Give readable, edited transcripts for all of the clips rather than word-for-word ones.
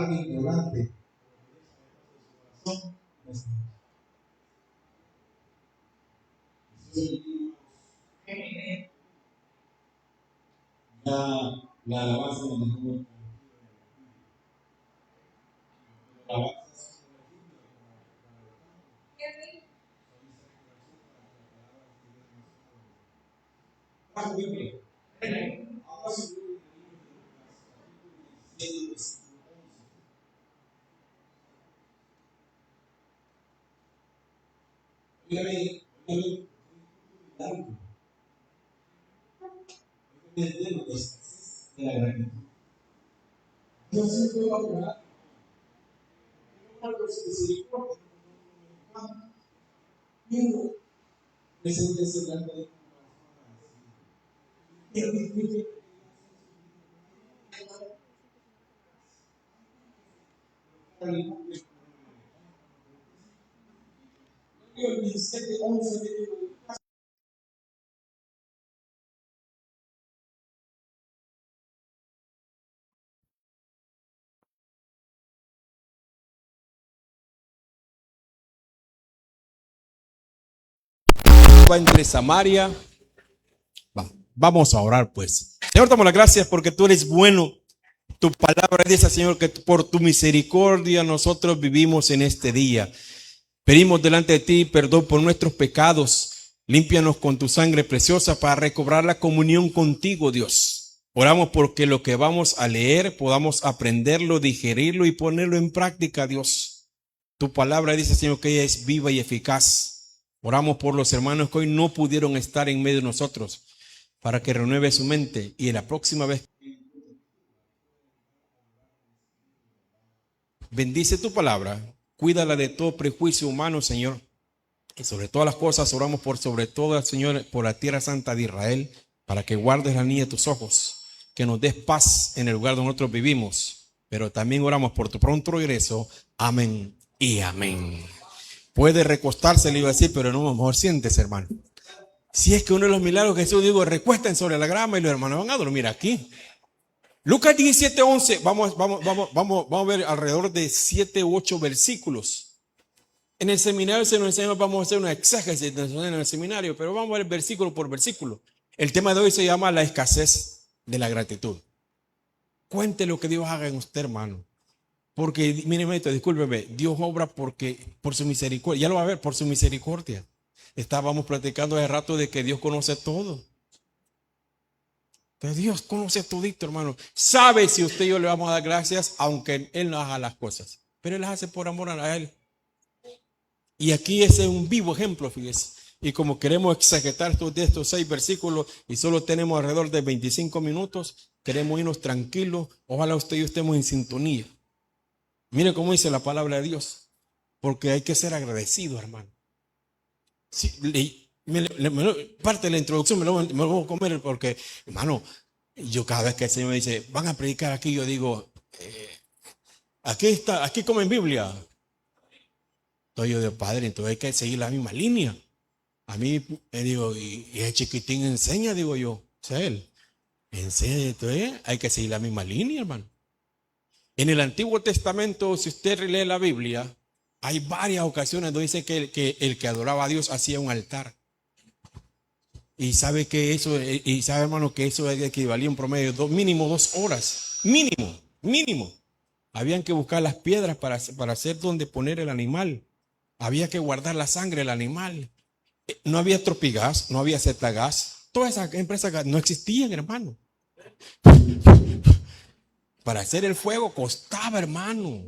tan ignorante. La alabanza de la gratitud. Yo siempre voy a orar por su misericordia. Yo me senté cerrando de entre Samaria. Vamos a orar pues. Señor, damos las gracias porque tú eres bueno. Tu palabra dice, Señor, que por tu misericordia nosotros vivimos en este día. Pedimos delante de ti perdón por nuestros pecados. Límpianos con tu sangre preciosa para recobrar la comunión contigo, Dios. Oramos porque lo que vamos a leer podamos aprenderlo, digerirlo y ponerlo en práctica, Dios. Tu palabra dice, Señor, que ella es viva y eficaz. Oramos por los hermanos que hoy no pudieron estar en medio de nosotros, para que renueve su mente y la próxima vez bendice tu palabra, cuídala de todo prejuicio humano, Señor. Y sobre todas las cosas oramos por sobre todo, Señor, por la tierra santa de Israel, para que guardes la niña de tus ojos, que nos des paz en el lugar donde nosotros vivimos. Pero también oramos por tu pronto regreso. Amén y amén. Puede recostarse, le iba a decir, pero no, mejor siéntese, hermano. Si es que uno de los milagros que Jesús dijo, recuesten sobre la grama y los hermanos van a dormir aquí. Lucas 17:11, vamos a ver alrededor de 7 u 8 versículos. En el seminario se nos enseña, vamos a hacer una exégesis en el seminario, pero vamos a ver versículo por versículo. El tema de hoy se llama la escasez de la gratitud. Cuente lo que Dios haga en usted, hermano. Porque, mire, discúlpeme, Dios obra por su misericordia. Ya lo va a ver, por su misericordia. Estábamos platicando hace rato de que Dios conoce todo. Pero Dios conoce todito, hermano. Sabe si usted y yo le vamos a dar gracias, aunque Él no haga las cosas. Pero Él las hace por amor a Él. Y aquí ese es un vivo ejemplo, fíjese. Y como queremos exegetar estos 6 versículos y solo tenemos alrededor de 25 minutos, queremos irnos tranquilos. Ojalá usted y yo estemos en sintonía. Mire cómo dice la palabra de Dios. Porque hay que ser agradecido, hermano. Sí, parte de la introducción me lo voy a comer porque, hermano, yo cada vez que el Señor me dice, van a predicar aquí, yo digo, aquí comen Biblia. Entonces yo digo, Padre, entonces hay que seguir la misma línea. A mí, digo, y el chiquitín enseña, digo yo, o sea, él enseña, entonces hay que seguir la misma línea, hermano. En el Antiguo Testamento, si usted lee la Biblia, hay varias ocasiones donde dice que el que adoraba a Dios hacía un altar. Y sabe que eso, y sabe, hermano, que eso equivalía a un promedio de mínimo 2 horas. Mínimo. Habían que buscar las piedras para hacer donde poner el animal. Había que guardar la sangre del animal. No había Tropigas, no había Zetagas. Todas esas empresas no existían, hermano. Para hacer el fuego costaba, hermano.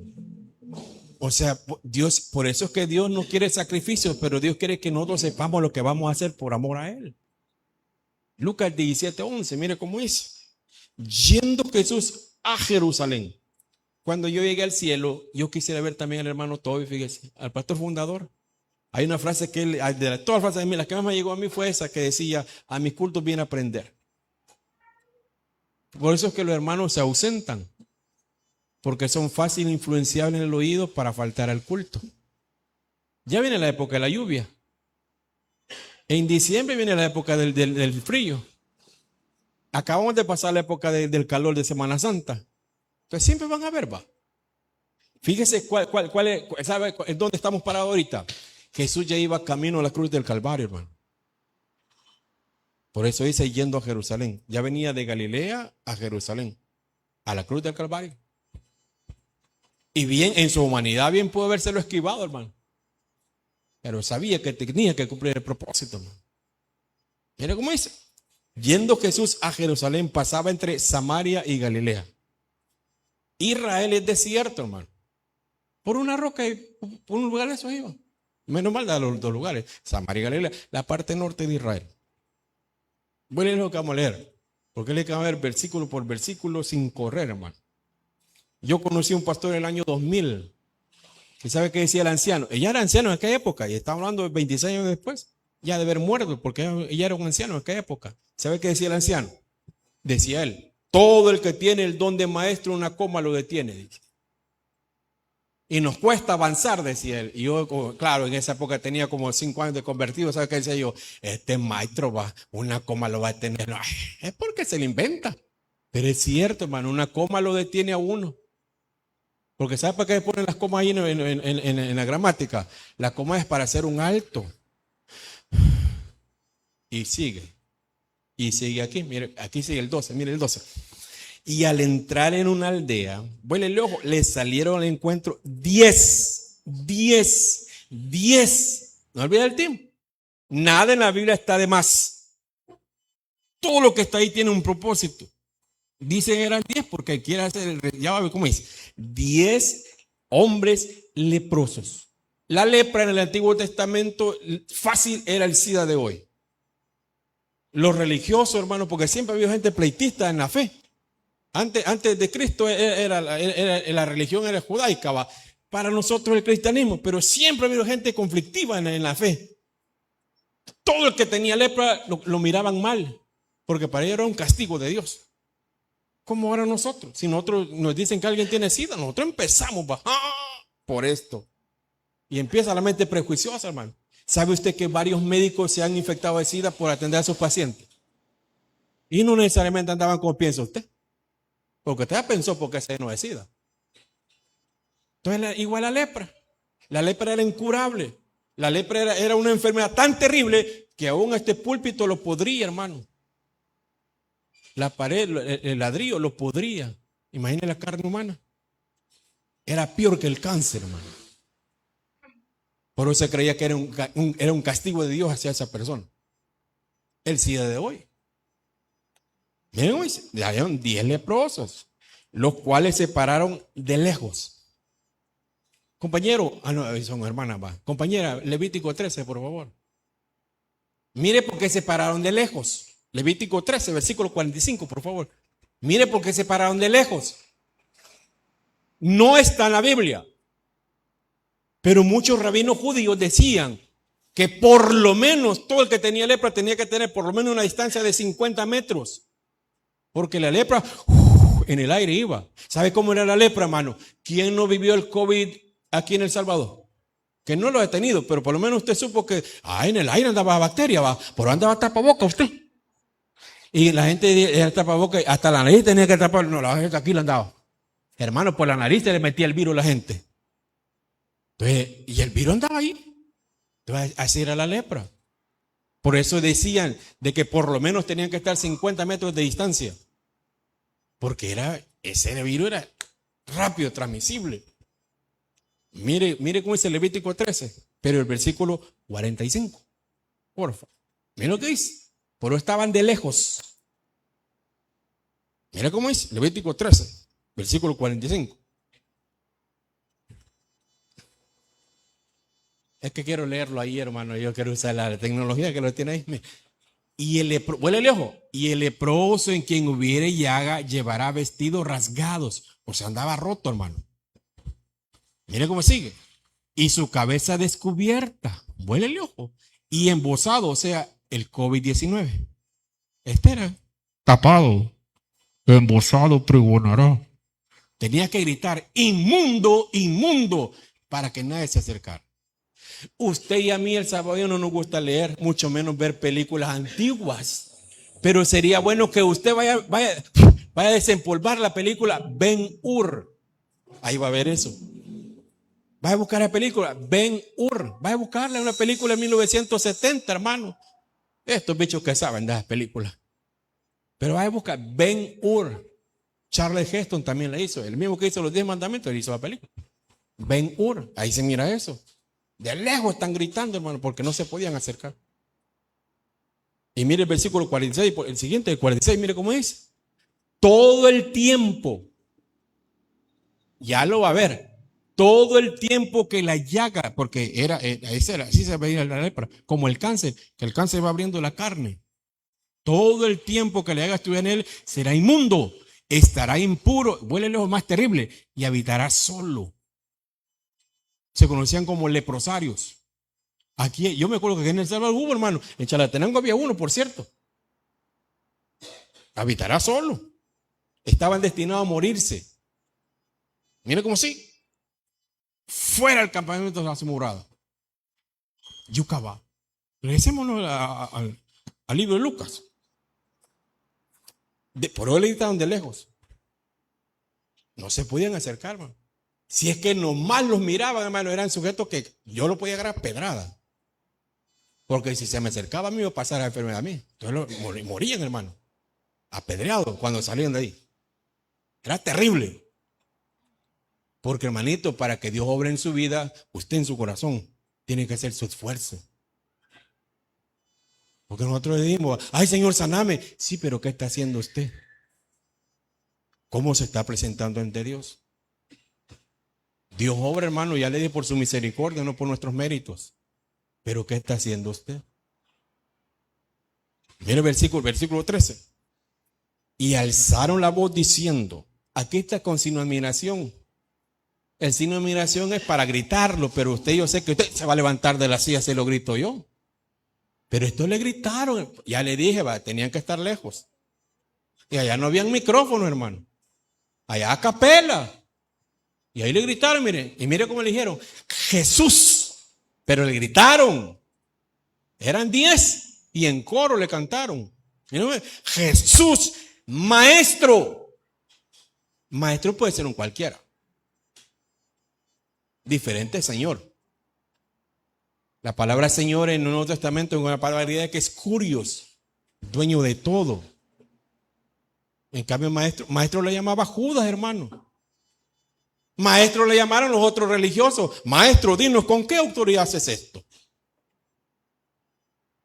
O sea, Dios, por eso es que Dios no quiere sacrificios, pero Dios quiere que nosotros sepamos lo que vamos a hacer por amor a Él. Lucas 17:11, mire cómo dice. Yendo Jesús a Jerusalén. Cuando yo llegué al cielo, yo quisiera ver también al hermano Toby, fíjese, al pastor fundador. Hay una frase que él, de todas las frases de mí, la que más me llegó a mí fue esa que decía, a mis cultos viene a aprender. Por eso es que los hermanos se ausentan, porque son fácil influenciables en el oído para faltar al culto. Ya viene la época de la lluvia. En diciembre viene la época del frío. Acabamos de pasar la época del calor de Semana Santa. Entonces siempre van a ver, va. Fíjese cuál es, ¿sabe dónde estamos parados ahorita? Jesús ya iba camino a la cruz del Calvario, hermano. Por eso dice yendo a Jerusalén. Ya venía de Galilea a Jerusalén, a la cruz del Calvario. Y bien, en su humanidad bien pudo habérselo esquivado, hermano. Pero sabía que tenía que cumplir el propósito, hermano. Mira cómo dice. Yendo Jesús a Jerusalén, pasaba entre Samaria y Galilea. Israel es desierto, hermano. Por una roca y por un lugar eso iba. Menos mal de los dos lugares. Samaria y Galilea, la parte norte de Israel. Voy a leer lo que vamos a leer. Porque le vamos a ver versículo por versículo sin correr, hermano. Yo conocí a un pastor en el año 2000. ¿Y sabe qué decía el anciano? Ella era anciano en aquella época y estaba hablando de 26 años después. Ya de haber muerto porque ella era un anciano en aquella época. ¿Sabe qué decía el anciano? Decía él, todo el que tiene el don de maestro una coma lo detiene. Dice. Y nos cuesta avanzar, decía él. Y yo, claro, en esa época tenía como 5 años de convertido. ¿Sabe qué decía yo? Este maestro va, una coma lo va a tener. No, es porque se le inventa. Pero es cierto, hermano, una coma lo detiene a uno. Porque ¿sabe para qué ponen las comas ahí en la gramática? La coma es para hacer un alto. Y sigue. Y sigue aquí. Mire, aquí sigue el 12. Mire el 12. Y al entrar en una aldea, vuelve el ojo, le salieron al encuentro 10. No olvide el tiempo. Nada en la Biblia está de más. Todo lo que está ahí tiene un propósito. Dicen eran 10 porque quiere hacer, ya va a ver cómo dice. 10 hombres leprosos. La lepra en el Antiguo Testamento fácil era el SIDA de hoy. Los religiosos, hermano, porque siempre había gente pleitista en la fe. Antes de Cristo la religión era judaica, ¿va? Para nosotros el cristianismo, pero siempre había gente conflictiva en la fe. Todo el que tenía lepra lo miraban mal, porque para ellos era un castigo de Dios. ¿Cómo ahora nosotros? Si nosotros nos dicen que alguien tiene SIDA, nosotros empezamos por esto. Y empieza la mente prejuiciosa, hermano. ¿Sabe usted que varios médicos se han infectado de SIDA por atender a sus pacientes? Y no necesariamente andaban como piensa usted. Porque usted ya pensó porque ese no es SIDA. Entonces, igual la lepra. La lepra era incurable. La lepra era una enfermedad tan terrible que aún este púlpito lo podría, hermano. La pared, el ladrillo lo podría. Imagine la carne humana. Era peor que el cáncer, hermano. Por eso se creía que era un castigo de Dios hacia esa persona. El SIDA de hoy. Miren, habían 10 leprosos, los cuales se pararon de lejos. Compañero, no, son hermanas, va. Compañera, Levítico 13, por favor. Mire por qué se pararon de lejos. Levítico 13, versículo 45, por favor. Mire por qué se pararon de lejos. No está en la Biblia. Pero muchos rabinos judíos decían que por lo menos todo el que tenía lepra tenía que tener por lo menos una distancia de 50 metros. Porque la lepra en el aire iba. ¿Sabe cómo era la lepra, hermano? ¿Quién no vivió el COVID aquí en El Salvador? Que no lo ha tenido, pero por lo menos usted supo que en el aire andaba bacteria, va. Por andaba tapaboca usted. Y la gente era tapaboca, hasta la nariz tenía que tapar. No, la gente aquí la andaba. Hermano, por la nariz se le metía el virus a la gente. Entonces, y el virus andaba ahí. Entonces, así era la lepra. Por eso decían de que por lo menos tenían que estar 50 metros de distancia. Porque ese virus era rápido, transmisible. Mire cómo dice Levítico 13, pero el versículo 45. Porfa. Mire lo que dice. Pero estaban de lejos. Mira cómo dice Levítico 13, versículo 45. Es que quiero leerlo ahí, hermano. Yo quiero usar la tecnología que lo tiene ahí. Y el leproso en quien hubiere llaga llevará vestidos rasgados. O sea, andaba roto, hermano. Mire cómo sigue. Y su cabeza descubierta. Vuela el ojo. Y embosado, o sea, el COVID-19. Este era tapado. Embosado pregonará. Tenía que gritar, inmundo, inmundo, para que nadie se acercara. Usted y a mí, el salvadoreño, no nos gusta leer, mucho menos ver películas antiguas. Pero sería bueno que usted vaya a desempolvar la película Ben-Hur. Ahí va a ver eso. Vaya a buscar la película Ben-Hur. Vaya a buscarla, una película de 1970, hermano. Estos bichos que saben de las películas. Pero vaya a buscar Ben-Hur. Charles Heston también la hizo. El mismo que hizo los 10 mandamientos, él hizo la película. Ben-Hur. Ahí se mira eso. De lejos están gritando, hermano, porque no se podían acercar. Y mire el versículo 46, el siguiente, el 46, mire cómo dice. Todo el tiempo, ya lo va a ver, todo el tiempo que la llaga, porque así se veía la lepra, como el cáncer, que el cáncer va abriendo la carne. Todo el tiempo que la llaga estuviera en él será inmundo, estará impuro, huele lejos más terrible, y habitará solo. Se conocían como leprosarios. Aquí, yo me acuerdo que en El Salvador hubo, hermano, en Chalatenango había uno, por cierto. Habitará solo. Estaban destinados a morirse. Mire cómo sí. Fuera del campamento de la morada. Yucabá. Regresémonos al libro de Lucas. Por hoy le gritaron de lejos. No se podían acercar, hermano. Si es que nomás los miraban, hermano, eran sujetos que yo lo podía agarrar pedrada. Porque si se me acercaba a mí, iba a pasar la enfermedad a mí. Entonces morían, hermano. Apedreados cuando salían de ahí. Era terrible. Porque, hermanito, para que Dios obre en su vida, usted en su corazón tiene que hacer su esfuerzo. Porque nosotros le decimos, ay Señor, saname. Sí, pero ¿qué está haciendo usted? ¿Cómo se está presentando ante Dios? Dios obra, hermano, ya le dije por su misericordia, no por nuestros méritos. Pero ¿qué está haciendo usted? Mire el versículo 13. Y alzaron la voz diciendo, aquí está con signo de admiración. El signo de admiración es para gritarlo, pero yo sé que usted se va a levantar de la silla, se lo grito yo. Pero esto le gritaron, ya le dije, tenían que estar lejos. Y allá no habían micrófono, hermano. Allá a capela. Y ahí le gritaron, mire, y mire cómo le dijeron, Jesús. Pero le gritaron. Eran 10 y en coro le cantaron. Jesús, maestro. Maestro puede ser un cualquiera. Diferente Señor. La palabra Señor en el Nuevo Testamento es una palabra griega que es curios, dueño de todo. En cambio, maestro le llamaba Judas, hermano. Maestro le llamaron los otros religiosos. Maestro, dinos, ¿con qué autoridad haces esto?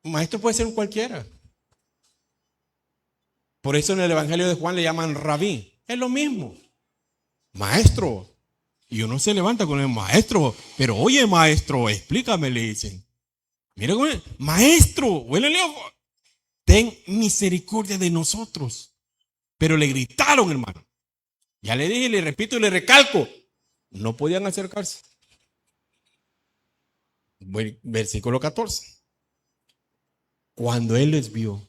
Maestro puede ser un cualquiera. Por eso en el Evangelio de Juan le llaman rabí. Es lo mismo. Maestro. Y uno se levanta con el maestro. Pero oye, maestro, explícame, le dicen. Mira cómo es. Maestro, huélele ojo. Ten misericordia de nosotros. Pero le gritaron, hermano. Ya le dije, le repito y le recalco. No podían acercarse. Versículo 14. Cuando él les vio,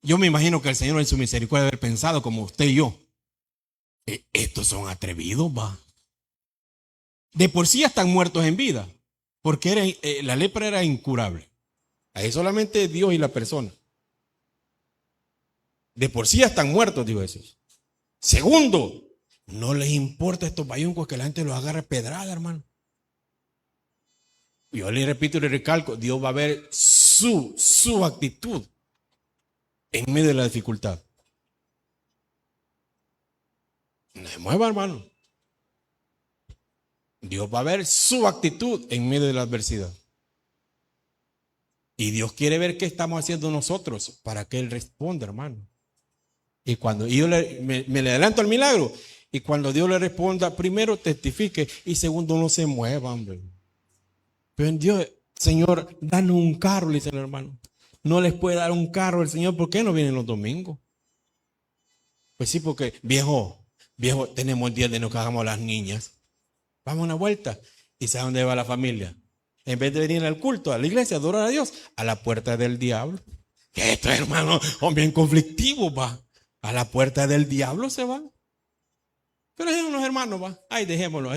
yo me imagino que el Señor en su misericordia haber pensado como usted y yo. Estos son atrevidos, va. De por sí ya están muertos en vida. Porque la lepra era incurable. Ahí solamente Dios y la persona. De por sí ya están muertos, dijo Jesús. Segundo, no les importa a estos bayuncos que la gente los agarre pedrada, hermano. Yo le repito y le recalco, Dios va a ver su actitud en medio de la dificultad. No se mueva, hermano. Dios va a ver su actitud en medio de la adversidad. Y Dios quiere ver qué estamos haciendo nosotros para que Él responda, hermano. Y cuando yo me le adelanto al milagro, y cuando Dios le responda, primero testifique y segundo no se mueva, hombre. Pero Dios, Señor, danos un carro, le dice el hermano. No les puede dar un carro el Señor, ¿por qué no vienen los domingos? Pues sí, porque viejo, tenemos el día de nos que hagamos las niñas. Vamos a una vuelta. ¿Y sabe dónde va la familia? En vez de venir al culto, a la iglesia, a adorar a Dios, a la puerta del diablo. Que esto, hermano, bien conflictivo, va. A la puerta del diablo se van. Pero hay unos hermanos, va. Ay, dejémoslo.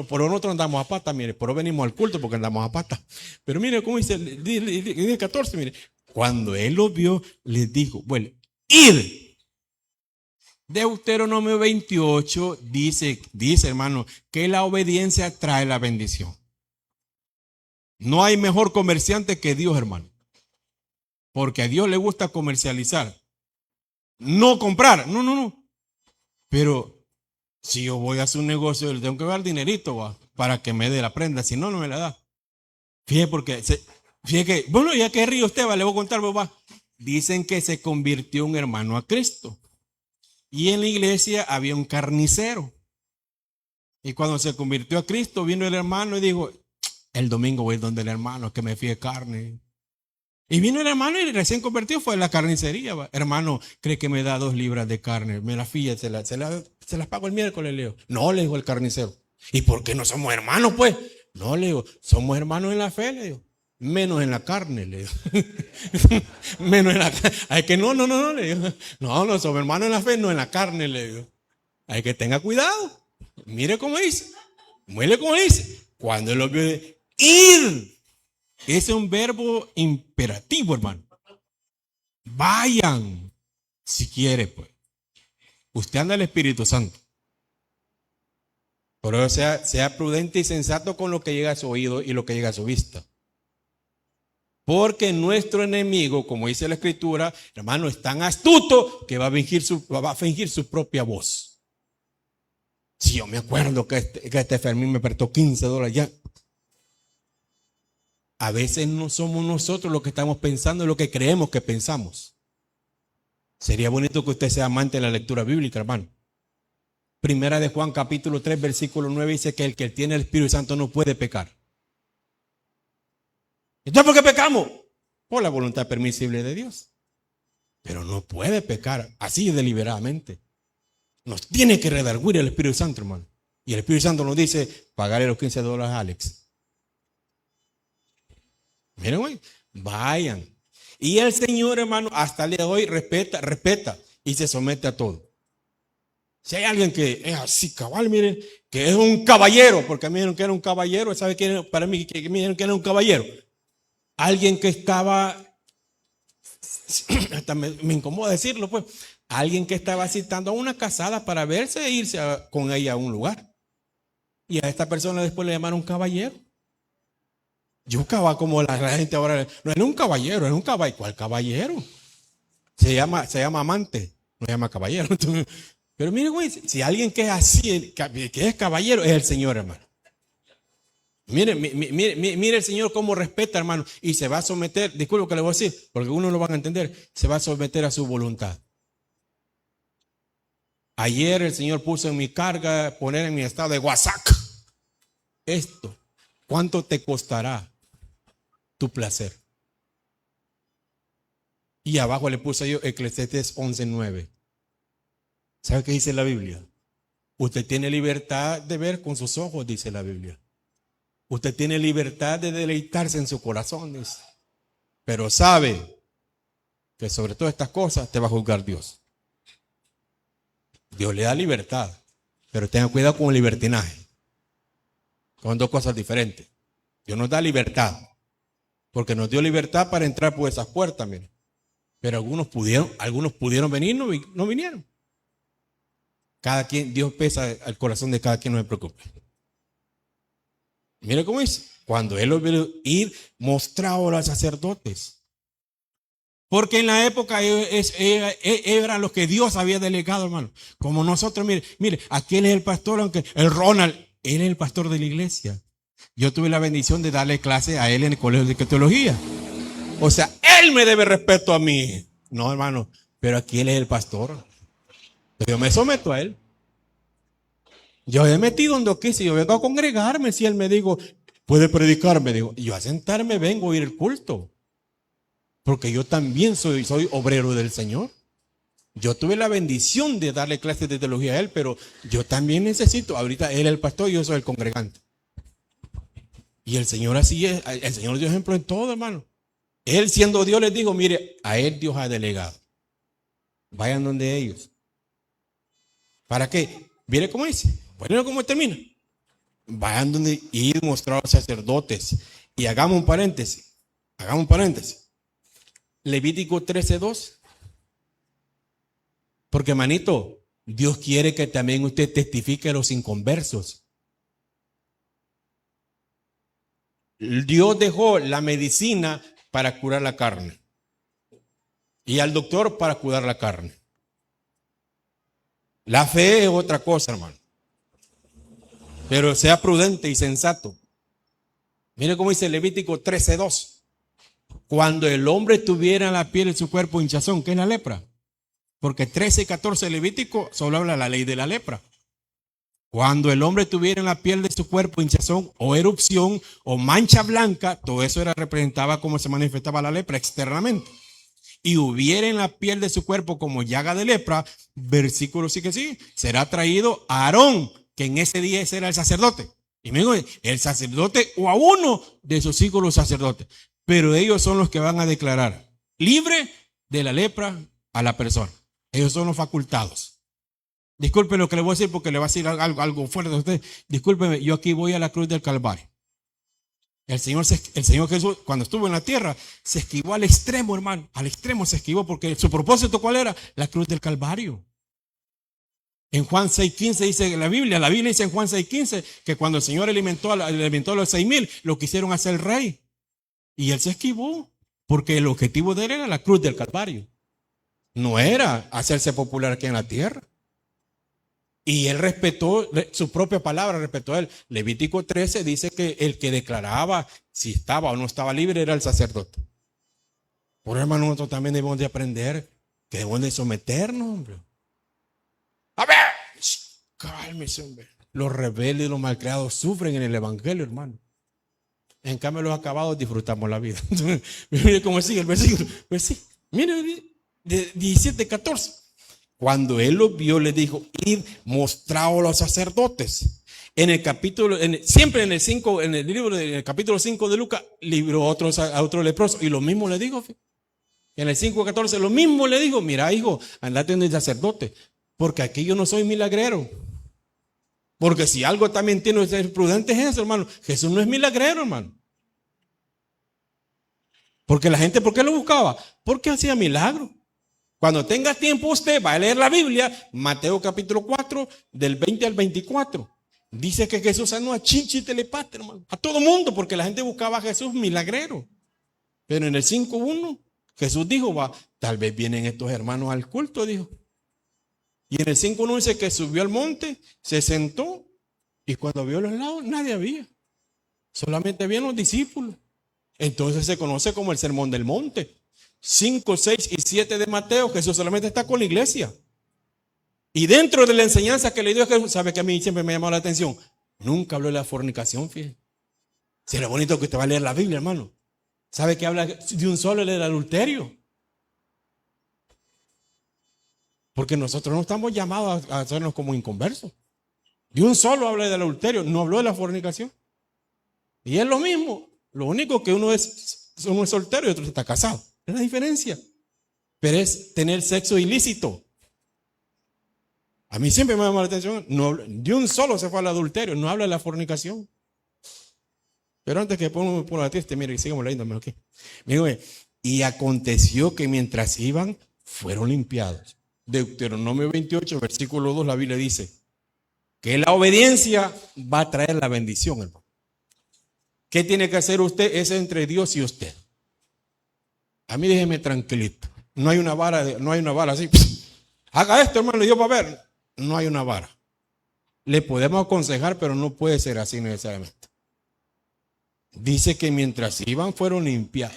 Por nosotros andamos a pata, mire. Por venimos al culto porque andamos a pata. Pero mire cómo dice el 14, mire. Cuando él lo vio, les dijo, bueno, id. Deuteronomio 28 dice hermano, que la obediencia trae la bendición. No hay mejor comerciante que Dios, hermano. Porque a Dios le gusta comercializar. No comprar, no. Pero si yo voy a hacer un negocio, le tengo que dar dinerito, ¿va? Para que me dé la prenda, si no, no me la da. Fíjate que, bueno, ya que río usted, va, le voy a contar, papá. Dicen que se convirtió un hermano a Cristo. Y en la iglesia había un carnicero. Y cuando se convirtió a Cristo, vino el hermano y dijo, el domingo voy donde el hermano que me fíe carne. Y vino el hermano y recién convertido fue a la carnicería. ¿Va? Hermano, cree que me da 2 libras de carne. Me la fía, se las pago el miércoles, le digo. No, le dijo el carnicero. ¿Y por qué no somos hermanos, pues? No, le digo, somos hermanos en la fe, le digo. Menos en la carne, le digo. Menos en la carne. Hay que no, le digo. No, somos hermanos en la fe, no en la carne, le digo. Hay que tenga cuidado. Mire cómo dice. Muele como dice. Cuando él vio de ir. Es un verbo imperativo, hermano. Vayan. Si quiere, pues. Usted anda al Espíritu Santo. Por eso sea prudente y sensato con lo que llega a su oído y lo que llega a su vista. Porque nuestro enemigo, como dice la Escritura, hermano, es tan astuto que va a fingir su propia voz. Si yo me acuerdo que este Fermín me prestó $15 ya. A veces no somos nosotros los que estamos pensando, lo que creemos que pensamos. Sería bonito que usted sea amante de la lectura bíblica, hermano. Primera de Juan capítulo 3 versículo 9 dice que el que tiene el Espíritu Santo no puede pecar. ¿Entonces por qué pecamos? Por la voluntad permisible de Dios. Pero no puede pecar así deliberadamente. Nos tiene que redarguir el Espíritu Santo, hermano. Y el Espíritu Santo nos dice, pagarle los $15 a Alex. Miren, güey, vayan. Y el Señor, hermano, hasta el día de hoy respeta y se somete a todo. Si hay alguien que es así, cabal, miren, que es un caballero, porque a mí me dijeron que era un caballero, ¿sabe quién era? Para mí, que me dijeron que era un caballero. Alguien que estaba, hasta me incomoda decirlo, pues, alguien que estaba citando a una casada para verse e irse con ella a un lugar. Y a esta persona después le llamaron caballero. Yo cabal como la gente ahora, no era un caballero, era un caballero. ¿Cuál caballero? Se llama amante, no se llama caballero. Pero mire, güey, si alguien que es así, que es caballero, es el Señor, hermano. Mire el Señor cómo respeta, hermano, y se va a someter, disculpe que le voy a decir, porque uno lo van a entender, se va a someter a su voluntad. Ayer el Señor puso en mi carga poner en mi estado de WhatsApp esto. ¿Cuánto te costará tu placer? Y abajo le puse yo Eclesiastés 11:9. ¿Sabe qué dice la Biblia? Usted tiene libertad de ver con sus ojos, dice la Biblia. Usted tiene libertad de deleitarse en su corazón, dice. Pero sabe que sobre todas estas cosas te va a juzgar Dios. Dios le da libertad, pero tenga cuidado con el libertinaje. Son 2 cosas diferentes. Dios nos da libertad, porque nos dio libertad para entrar por esas puertas, mire. Pero algunos pudieron venir, no vinieron. Cada quien, Dios pesa al corazón de cada quien, no se preocupe. Mire cómo dice, cuando él lo vio ir, mostrado a los sacerdotes. Porque en la época eran los que Dios había delegado, hermano. Como nosotros, mire, aquel es el pastor, aunque el Ronald, él es el pastor de la iglesia. Yo tuve la bendición de darle clase a él en el colegio de teología. O sea, él me debe respeto a mí. No, hermano, pero aquí él es el pastor. Yo me someto a él. Yo he metido donde quise, yo vengo a congregarme. Si él me dijo, puede predicar, me dijo, yo a sentarme vengo a ir al culto. Porque yo también soy obrero del Señor. Yo tuve la bendición de darle clases de teología a él, pero yo también necesito, ahorita él es el pastor y yo soy el congregante. Y el Señor así es, el Señor dio ejemplo en todo, hermano. Él siendo Dios les dijo, mire, a él Dios ha delegado. Vayan donde ellos. ¿Para qué? Mire cómo dice. Bueno, cómo termina. Vayan donde ir mostrar a los sacerdotes. Y hagamos un paréntesis. Levítico 13:2. Porque, manito, Dios quiere que también usted testifique a los inconversos. Dios dejó la medicina para curar la carne y al doctor para curar la carne. La fe es otra cosa, hermano. Pero sea prudente y sensato. Mire cómo dice Levítico 13:2. Cuando el hombre tuviera en la piel de su cuerpo hinchazón, ¿qué es la lepra? Porque 13 y 14 de Levítico solo habla de la ley de la lepra. Cuando el hombre tuviera en la piel de su cuerpo hinchazón o erupción o mancha blanca, todo eso representaba cómo se manifestaba la lepra externamente. Y hubiera en la piel de su cuerpo como llaga de lepra, versículo sí que sí, será traído a Aarón, que en ese día ese era el sacerdote. Y me digo, el sacerdote o a uno de sus hijos los sacerdotes. Pero ellos son los que van a declarar libre de la lepra a la persona. Ellos son los facultados. Disculpe lo que le voy a decir porque le va a decir algo fuerte a usted. Discúlpeme, yo aquí voy a la cruz del Calvario. El Señor Jesús, cuando estuvo en la tierra, se esquivó al extremo, hermano. Al extremo se esquivó porque su propósito, ¿cuál era? La cruz del Calvario. En Juan 6:15 dice la Biblia dice en Juan 6:15 que cuando el Señor alimentó a los 6,000, lo quisieron hacer rey. Y él se esquivó porque el objetivo de él era la cruz del Calvario. No era hacerse popular aquí en la tierra. Y él respetó su propia palabra, respetó a él. Levítico 13 dice que el que declaraba si estaba o no estaba libre era el sacerdote. Por eso, hermano, nosotros también debemos de aprender que debemos de someternos, hombre. A ver, cálmese, hombre. Los rebeldes y los malcriados sufren en el evangelio, hermano. En cambio, los acabados disfrutamos la vida. Mire cómo sigue el versículo. Pues sí, mire, de 17:14. Cuando él lo vio, le dijo: id, mostraos a los sacerdotes. En el capítulo, siempre en el 5, en el libro del capítulo 5 de Lucas, libró a otro leproso. Y lo mismo le dijo. En el 5:14, lo mismo le dijo: mira, hijo, andate en el sacerdote. Porque aquí yo no soy milagrero. Porque si algo también tiene que ser prudente es eso, hermano. Jesús no es milagrero, hermano. Porque la gente, ¿por qué lo buscaba? Porque hacía milagros. Cuando tenga tiempo usted va a leer la Biblia, Mateo capítulo 4, del 20 al 24. Dice que Jesús sanó a Chinchi y Telepate, hermano. A todo mundo, porque la gente buscaba a Jesús milagrero. Pero en el 5:1, Jesús dijo: tal vez vienen estos hermanos al culto, dijo. Y en el 5:1 dice que subió al monte, se sentó, y cuando vio los lados, nadie había. Solamente habían los discípulos. Entonces se conoce como el Sermón del Monte. 5, 6 y 7 de Mateo, Jesús solamente está con la iglesia. Y dentro de la enseñanza que le dio Jesús, sabe que a mí siempre me ha llamado la atención. Nunca habló de la fornicación, fíjate. Será bonito que usted va a leer la Biblia, hermano. ¿Sabe que habla de un solo, el del adulterio? Porque nosotros no estamos llamados a hacernos como inconversos. De un solo habla del adulterio, no habló de la fornicación. Y es lo mismo. Lo único que uno es soltero y otro está casado. Es la diferencia. Pero es tener sexo ilícito. A mí siempre me llama la atención. No, de un solo se fue al adulterio, no habla de la fornicación. Pero antes que pongo por la triste, mire, sigamos leyendo aquí. Y aconteció que mientras iban, fueron limpiados. Deuteronomio 28, versículo 2, la Biblia dice que la obediencia va a traer la bendición, hermano. ¿Qué tiene que hacer usted? Es entre Dios y usted. A mí déjeme tranquilito. No hay una vara así. Haga esto, hermano, y Dios va a ver. No hay una vara. Le podemos aconsejar, pero no puede ser así necesariamente. Dice que mientras iban fueron limpiados.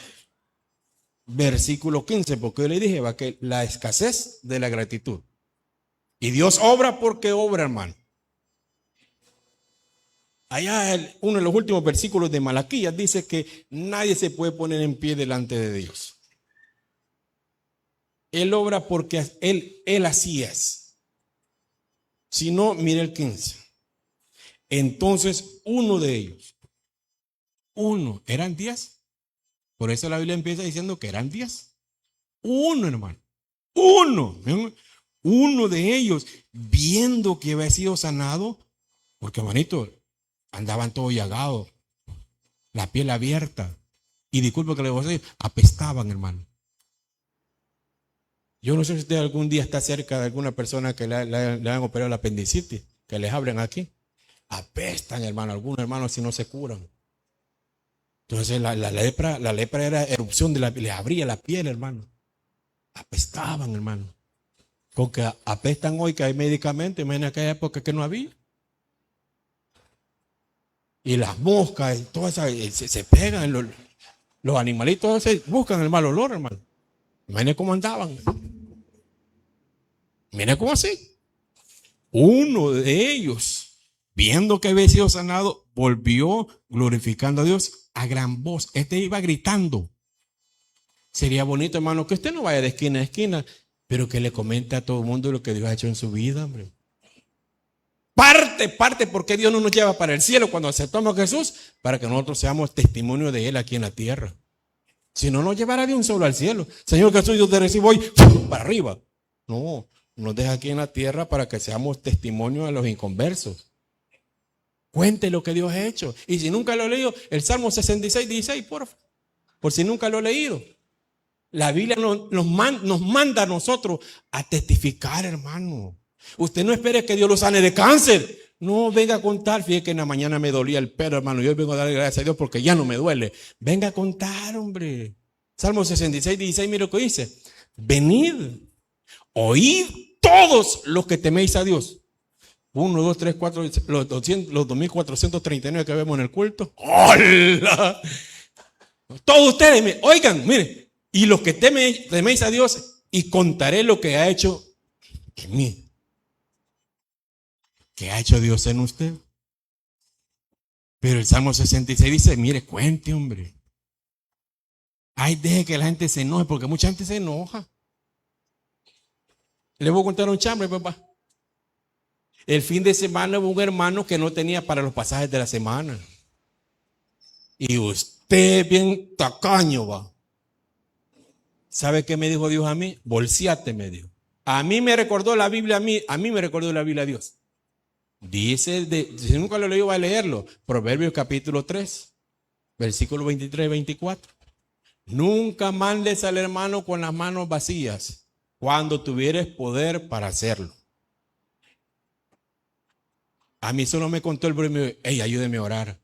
Versículo 15, porque yo le dije que la escasez de la gratitud. Y Dios obra porque obra, hermano. Allá uno de los últimos versículos de Malaquías dice que nadie se puede poner en pie delante de Dios. Él obra porque él así es. Si no, mire el 15. Entonces uno de ellos, eran 10. Por eso la Biblia empieza diciendo que eran 10. Uno, hermano. Uno de ellos, viendo que había sido sanado, porque, hermanito, andaban todos llagados, la piel abierta. Y disculpe que le voy a decir, apestaban, hermano. Yo no sé si usted algún día está cerca de alguna persona que le han operado el apendicitis, que les abren aquí. Apestan, hermano, algunos hermanos si no se curan. Entonces la lepra era erupción le abría la piel, hermano. Apestaban, hermano. Con que apestan hoy que hay medicamentos, imagínate en aquella época que no había. Y las moscas, y todas esas, se pegan, los animalitos buscan el mal olor, hermano. Imagínate cómo andaban. Mira cómo así. Uno de ellos, viendo que había sido sanado, volvió glorificando a Dios a gran voz. Este iba gritando. Sería bonito, hermano, que usted no vaya de esquina a esquina, pero que le comente a todo el mundo lo que Dios ha hecho en su vida, hombre. Parte, porque Dios no nos lleva para el cielo cuando aceptamos a Jesús, para que nosotros seamos testimonio de Él aquí en la tierra. Si no, nos llevará de un solo al cielo. Señor Jesús, yo te recibo hoy para arriba. No, nos deja aquí en la tierra para que seamos testimonio a los inconversos. Cuente lo que Dios ha hecho. Y si nunca lo he leído, el Salmo 66, 16, por si nunca lo he leído. La Biblia nos manda a nosotros a testificar, hermano. Usted no espere que Dios lo sane de cáncer. No venga a contar. Fíjate que en la mañana me dolía el pelo, hermano. Yo vengo a darle gracias a Dios porque ya no me duele. Venga a contar, hombre. Salmo 66, 16, mire lo que dice. Venid, oíd todos los que teméis a Dios. 1, 2, 3, 4, los 2439 que vemos en el culto. ¡Hola! Todos ustedes, oigan, miren. Y los que teméis a Dios, y contaré lo que ha hecho en mí. ¿Qué ha hecho Dios en usted? Pero el Salmo 66 dice, mire, cuente, hombre. Ay, deje que la gente se enoje, porque mucha gente se enoja. Le voy a contar un chambre, papá. El fin de semana hubo un hermano que no tenía para los pasajes de la semana. Y usted bien tacaño, va. ¿Sabe qué me dijo Dios a mí? Bolseate, me dijo. A mí me recordó la Biblia, a mí me recordó la Biblia a Dios. Dice, si nunca lo leí, va a leerlo. Proverbios capítulo 3, versículo 23 y 24. Nunca mandes al hermano con las manos vacías cuando tuvieres poder para hacerlo. A mí solo me contó el premio, hey, ayúdeme a orar.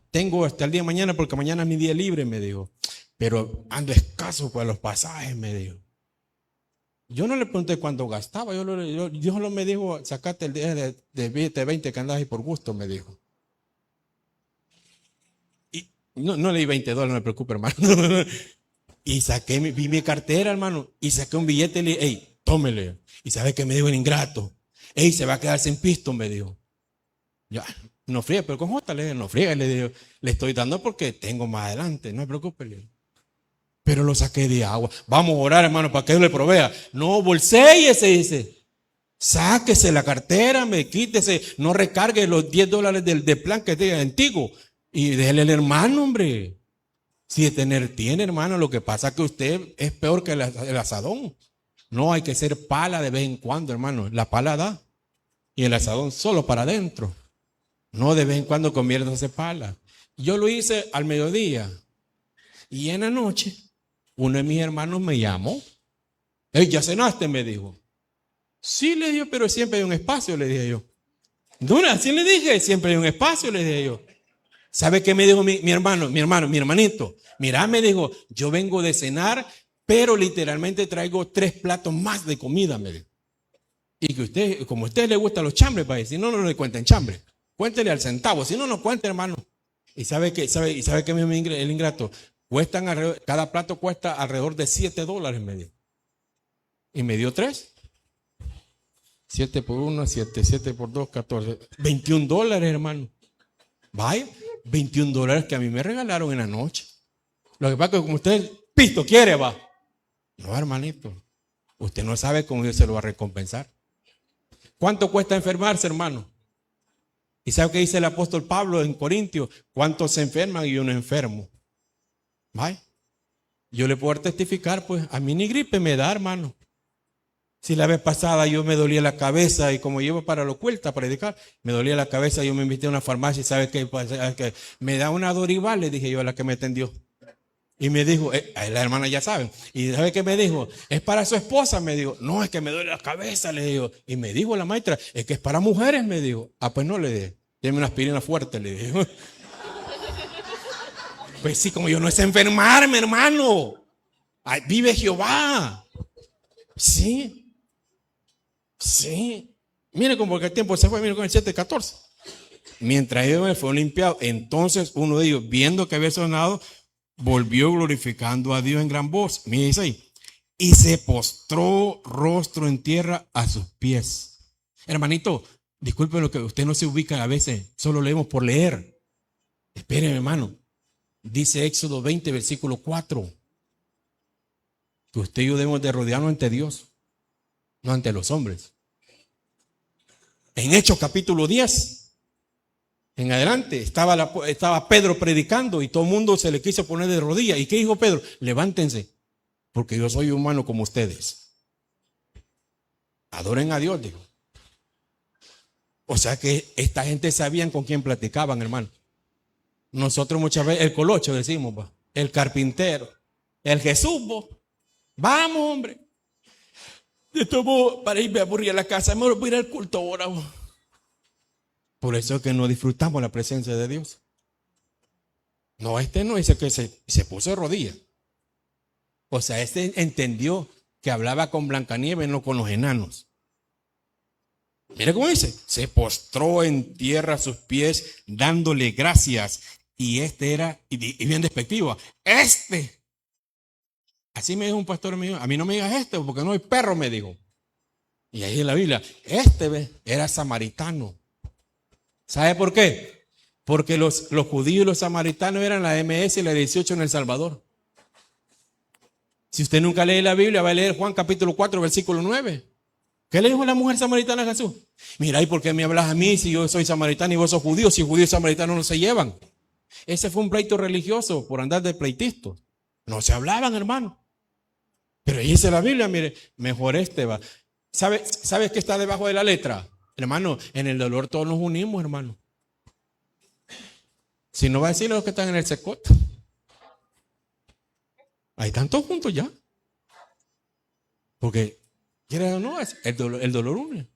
Tengo hasta el día de mañana porque mañana es mi día libre, me dijo. Pero ando escaso para los pasajes, me dijo. Yo no le pregunté cuánto gastaba, Dios solo me dijo, sacate el día de 20 que andas ahí por gusto, me dijo. Y no leí $20, no me preocupe, hermano. Y vi mi cartera, hermano, y saqué un billete y le dije, hey, tómele. Y ¿sabe qué me dijo el ingrato? Hey, se va a quedar sin pisto, me dijo. Ya, no fríe, pero con J le dije, no fríe, le digo, le estoy dando porque tengo más adelante, no me preocupe, le digo. Pero lo saqué de agua. Vamos a orar, hermano, para que Dios le provea. No, bolséese, dice. Sáquese la cartera, quítese, no recargue los $10 del plan que tenga antiguo. Y déjele al hermano, hombre. Si de tener tiene, hermano, lo que pasa es que usted es peor que el asadón. No hay que ser pala de vez en cuando, hermano. La pala da. Y el asadón solo para adentro. No de vez en cuando conviértase pala. Yo lo hice al mediodía. Y en la noche, uno de mis hermanos me llamó. Hey, ¿ya cenaste? Me dijo. Sí, le dije, pero siempre hay un espacio, le dije yo. No, así le dije, siempre hay un espacio, le dije yo. ¿Sabe qué me dijo mi hermanito? Mira, me dijo, yo vengo de cenar, pero literalmente traigo 3 platos más de comida, me dijo. Y que usted, como a usted le gustan los chambres, país, si no, no le cuenten chambre. Cuéntele al centavo, si no, no cuente, hermano. ¿Y sabe qué me dijo el ingrato? Cada plato cuesta alrededor de $7, me dijo. Y me dio 3. 7 por 1, 7 por 2, 14. $21, hermano. Vaya, $21 que a mí me regalaron en la noche. Lo que pasa es que como usted pisto quiere, va. No, hermanito. Usted no sabe cómo Dios se lo va a recompensar. ¿Cuánto cuesta enfermarse, hermano? ¿Y sabe qué dice el apóstol Pablo en Corintios? ¿Cuántos se enferman y uno enfermo? Vaya. Yo le puedo testificar, pues, a mí ni gripe me da, hermano. Si la vez pasada yo me dolía la cabeza y como llevo para la oculta a predicar, me dolía la cabeza, yo me invité a una farmacia y ¿sabe qué? Me da una Dorival, le dije yo a la que me atendió. Y me dijo, la hermana ya saben. Y ¿sabe qué me dijo? Es para su esposa, me dijo. No, es que me duele la cabeza, le digo. Y me dijo la maestra, es que es para mujeres, me dijo. Ah, pues no, le dije. Deme una aspirina fuerte, le dijo. Pues sí, como yo no sé enfermarme, hermano. Ay, vive Jehová. Sí, sí. Mire como que el tiempo se fue, mire con el 7:14. Mientras ellos fueron limpiados, entonces uno de ellos, viendo que había sonado, volvió glorificando a Dios en gran voz. Mire, dice ahí. Y se postró rostro en tierra a sus pies. Hermanito, disculpe lo que usted no se ubica a veces, solo leemos por leer. Espere, hermano. Dice Éxodo 20, versículo 4. Que usted y yo debemos de rodearnos ante Dios, no ante los hombres. En Hechos capítulo 10, en adelante, estaba Pedro predicando y todo el mundo se le quiso poner de rodillas. ¿Y qué dijo Pedro? Levántense, porque yo soy humano como ustedes. Adoren a Dios, dijo. O sea que esta gente sabían con quién platicaban, hermano. Nosotros muchas veces, el colocho decimos, va, el carpintero, el Jesús, va. Vamos, hombre. Yo tomo para irme a aburrir a la casa, me voy a ir al culto ahora. Va. Por eso es que no disfrutamos la presencia de Dios. No, no dice que se puso de rodillas. O sea, entendió que hablaba con Blancanieves, no con los enanos. Mira cómo dice, se postró en tierra a sus pies, dándole gracias. Y era, y bien despectivo, así me dijo un pastor mío, a mí no me digas porque no hay perro, me dijo. Y ahí en la Biblia, era samaritano. ¿Sabe por qué? Porque los judíos y los samaritanos eran la MS y la 18 en El Salvador. Si usted nunca lee la Biblia, va a leer Juan capítulo 4, versículo 9. ¿Qué le dijo la mujer samaritana a Jesús? Mira, ¿y por qué me hablas a mí si yo soy samaritano y vos sos judío? Si judíos y samaritanos no se llevan. Ese fue un pleito religioso por andar de pleitisto. No se hablaban, hermano. Pero ahí dice la Biblia, mire, mejor va. ¿Sabes qué está debajo de la letra? Hermano, en el dolor todos nos unimos, hermano. Si no va a decir los que están en el secot. Ahí están todos juntos ya. Porque, ¿quiere o no? El dolor une.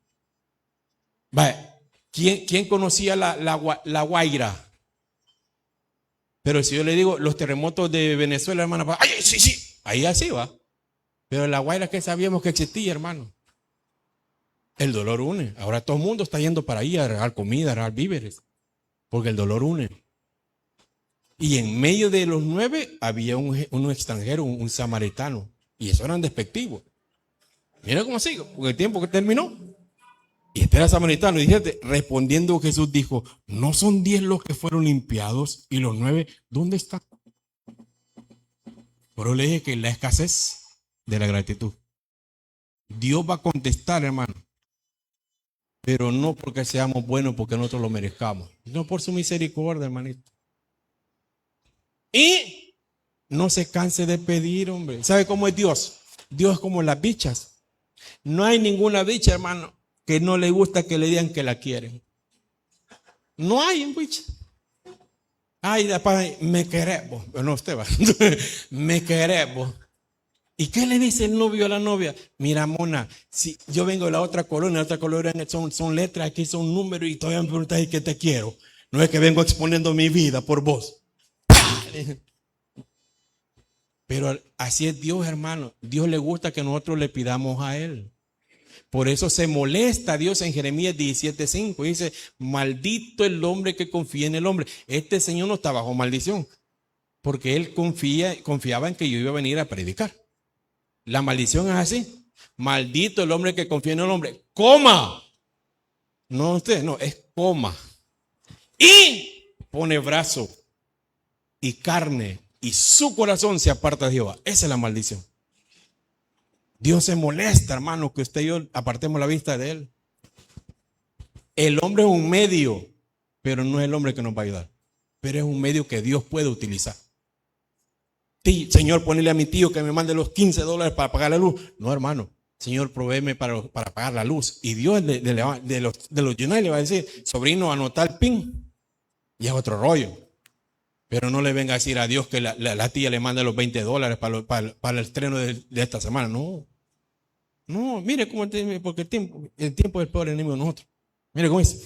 Vaya, ¿quién conocía la Guaira? Pero si yo le digo los terremotos de Venezuela, hermano, ¡ay, sí! Ahí así va. Pero la Guaira que sabíamos que existía, hermano. El dolor une. Ahora todo el mundo está yendo para ahí a regalar comida, a regalar víveres. Porque el dolor une. Y en medio de los 9 había un extranjero, un samaritano. Y eso eran despectivos. Mira cómo sigo, porque el tiempo que terminó. Y este era samaritano. Y fíjate, respondiendo Jesús dijo, ¿no son 10 los que fueron limpiados? Y los 9, ¿dónde están? Pero le dije que la escasez de la gratitud. Dios va a contestar, hermano. Pero no porque seamos buenos, porque nosotros lo merezcamos. No por su misericordia, hermanito. Y no se canse de pedir, hombre. ¿Sabe cómo es Dios? Dios es como las bichas. No hay ninguna bicha, hermano, que no le gusta que le digan que la quieren. No hay un bicha. Ay, me querés vos. No, usted va. Me querés vos. ¿Y qué le dice el novio a la novia? Mira, mona, si yo vengo de la otra colonia son letras, aquí son números y todavía me preguntas que te quiero. No es que vengo exponiendo mi vida por vos. Pero así es Dios, hermano. Dios le gusta que nosotros le pidamos a Él. Por eso se molesta Dios en Jeremías 17:5. Dice, maldito el hombre que confía en el hombre. Este Señor no está bajo maldición. Porque Él confiaba en que yo iba a venir a predicar. La maldición es así. Maldito el hombre que confía en el hombre. Coma. No usted, no, es coma. Y pone brazo y carne y su corazón se aparta de Jehová. Esa es la maldición. Dios se molesta, hermano, que usted y yo apartemos la vista de Él. El hombre es un medio, pero no es el hombre que nos va a ayudar. Pero es un medio que Dios puede utilizar. Señor, ponele a mi tío que me mande los $15 para pagar la luz. No, hermano. Señor, provéeme para pagar la luz. Y Dios de los United le va a decir, sobrino, anota el PIN. Y es otro rollo. Pero no le venga a decir a Dios que la tía le manda los $20 para el estreno de esta semana. No, no, mire cómo, porque el tiempo es el peor enemigo de nosotros. Mire cómo es.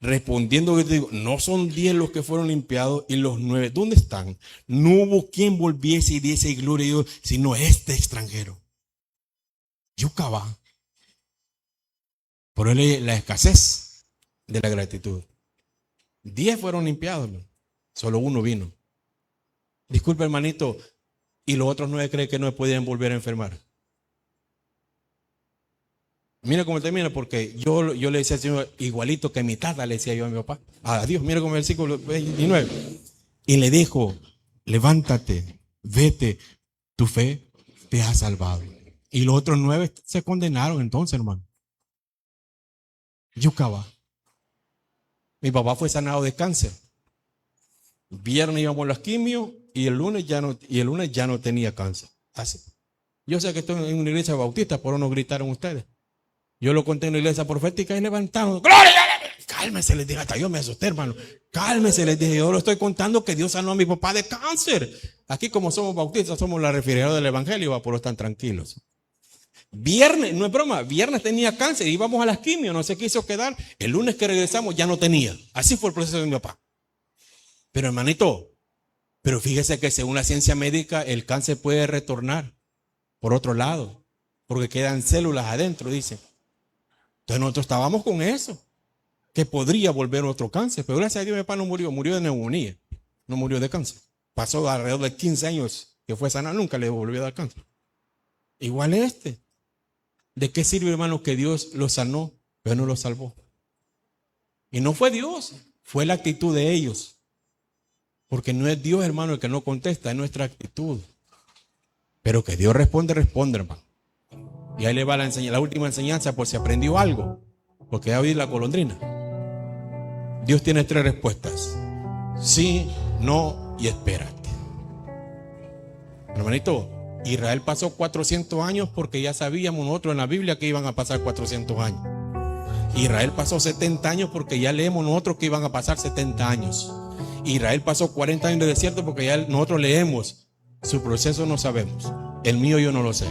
Respondiendo que te digo, no son 10 los que fueron limpiados y los 9, ¿dónde están? No hubo quien volviese y diese gloria a Dios, sino este extranjero. Yucaba. Por él la escasez de la gratitud. 10 fueron limpiados, solo uno vino. Disculpe, hermanito, y los otros 9 creen que no podían volver a enfermar. Mira cómo termina, porque yo le decía al Señor, igualito que mi tata le decía yo a mi papá, a Dios, mira como el versículo 29. Y le dijo, levántate, vete, tu fe te ha salvado. Y los otros 9 se condenaron entonces, hermano. Yucaba. Mi papá fue sanado de cáncer. Viernes íbamos a las quimios y el lunes ya no tenía cáncer. Así. Yo sé que estoy en una iglesia bautista, por no gritaron ustedes. Yo lo conté en la iglesia profética y levantaron. ¡Gloria! Cálmese, les dije, hasta yo me asusté, hermano. Cálmese, les dije, yo lo estoy contando que Dios sanó a mi papá de cáncer. Aquí como somos bautistas, somos la refrigeradora del evangelio, por estar tranquilos. Viernes, no es broma, viernes tenía cáncer, íbamos a las quimios, no se quiso quedar. El lunes que regresamos ya no tenía. Así fue el proceso de mi papá. Pero hermanito, pero fíjese que según la ciencia médica, el cáncer puede retornar por otro lado, porque quedan células adentro, dice. Entonces nosotros estábamos con eso, que podría volver otro cáncer, pero gracias a Dios mi papá no murió, murió de neumonía, no murió de cáncer. Pasó alrededor de 15 años que fue sana, nunca le volvió a dar cáncer. Igual este. ¿De qué sirve, hermano, que Dios lo sanó, pero no lo salvó? Y no fue Dios, fue la actitud de ellos. Porque no es Dios, hermano, el que no contesta, es nuestra actitud. Pero que Dios responde, hermano. Y ahí le va la última enseñanza por si aprendió algo. Porque ya oí la golondrina. Dios tiene 3 respuestas. Sí, no y espérate. Hermanito, Israel pasó 400 años porque ya sabíamos nosotros en la Biblia que iban a pasar 400 años. Israel pasó 70 años porque ya leemos nosotros que iban a pasar 70 años. Israel pasó 40 años de desierto porque ya nosotros leemos. Su proceso no sabemos. El mío yo no lo sé.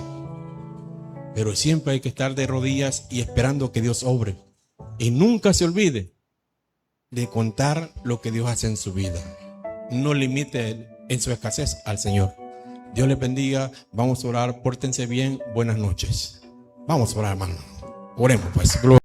Pero siempre hay que estar de rodillas y esperando que Dios obre. Y nunca se olvide de contar lo que Dios hace en su vida. No limite en su escasez al Señor. Dios les bendiga. Vamos a orar. Pórtense bien. Buenas noches. Vamos a orar, hermano. Oremos pues.